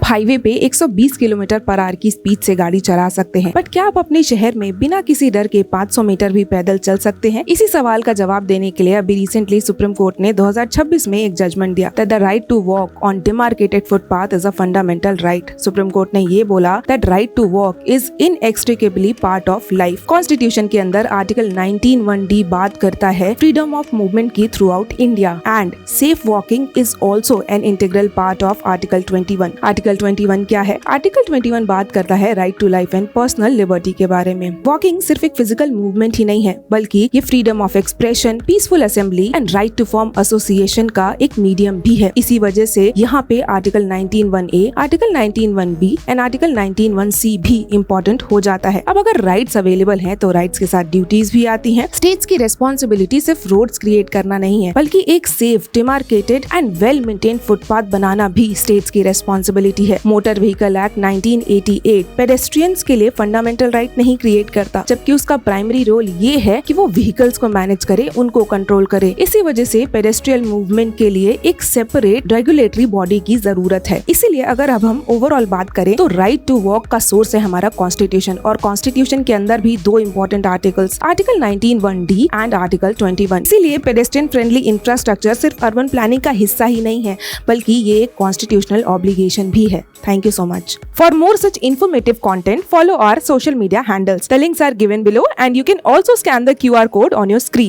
Highway पे 120 kilometre per hour की speed से गाड़ी चला सकते हैं, बट क्या आप अपने शहर में बिना किसी डर के 500 मीटर भी पैदल चल सकते हैं? इसी सवाल का जवाब देने के लिए अभी रिसेंटली सुप्रीम कोर्ट ने 2026 में एक जजमेंट दिया that the right to walk on demarcated footpath is a fundamental right. Supreme court ने ये बोला that right to walk is inextricably part of life. Constitution के अंदर आर्टिकल 19(1)(d बात करता है फ्रीडम ऑफ मूवमेंट की throughout India and safe walking is also an integral part of article 21। Article 21 क्या है? आर्टिकल 21 बात करता है right to life and personal liberty के बारे में। वॉकिंग सिर्फ एक फिजिकल मूवमेंट ही नहीं है, बल्कि ये freedom of expression, peaceful assembly and right to form association का एक मीडियम भी है। इसी वजह से यहाँ पे article 19(1)(a, article 19(1)(b and article 19(1)(c भी इम्पोर्टेंट हो जाता है। अब अगर राइट्स अवेलेबल हैं, तो राइट्स के साथ ड्यूटीज भी आती हैं। स्टेट्स की रेस्पॉन्सिबिलिटी सिर्फ रोड्स क्रिएट करना नहीं है, बल्कि एक safe, demarcated and well maintained footpath बनाना भी स्टेट्स की रेस्पॉन्सिबिलिटी है। मोटर व्हीकल एक्ट 1988 पेडेस्ट्रियंस के लिए फंडामेंटल राइट नहीं क्रिएट करता, जबकि उसका प्राइमरी रोल ये है कि वो व्हीकल्स को मैनेज करे, उनको कंट्रोल करे। इसी वजह से पेडेस्ट्रियल मूवमेंट के लिए एक सेपरेट रेगुलेटरी बॉडी की जरूरत है। इसीलिए अगर अब हम ओवरऑल बात करें तो राइट टू वॉक का सोर्स है हमारा कॉन्स्टिट्यूशन, और कॉन्स्टिट्यूशन के अंदर भी दो important articles, article 19(1)(d and article 21। इसीलिए पेडेस्ट्रियन फ्रेंडली इंफ्रास्ट्रक्चर सिर्फ अर्बन प्लानिंग का हिस्सा ही नहीं है, बल्कि ये एक कॉन्स्टिट्यूशनल ऑब्लिगेशन भी है। Thank you so much. For more such informative content, follow our social media handles. The links are given below and you can also scan the QR code on your screen.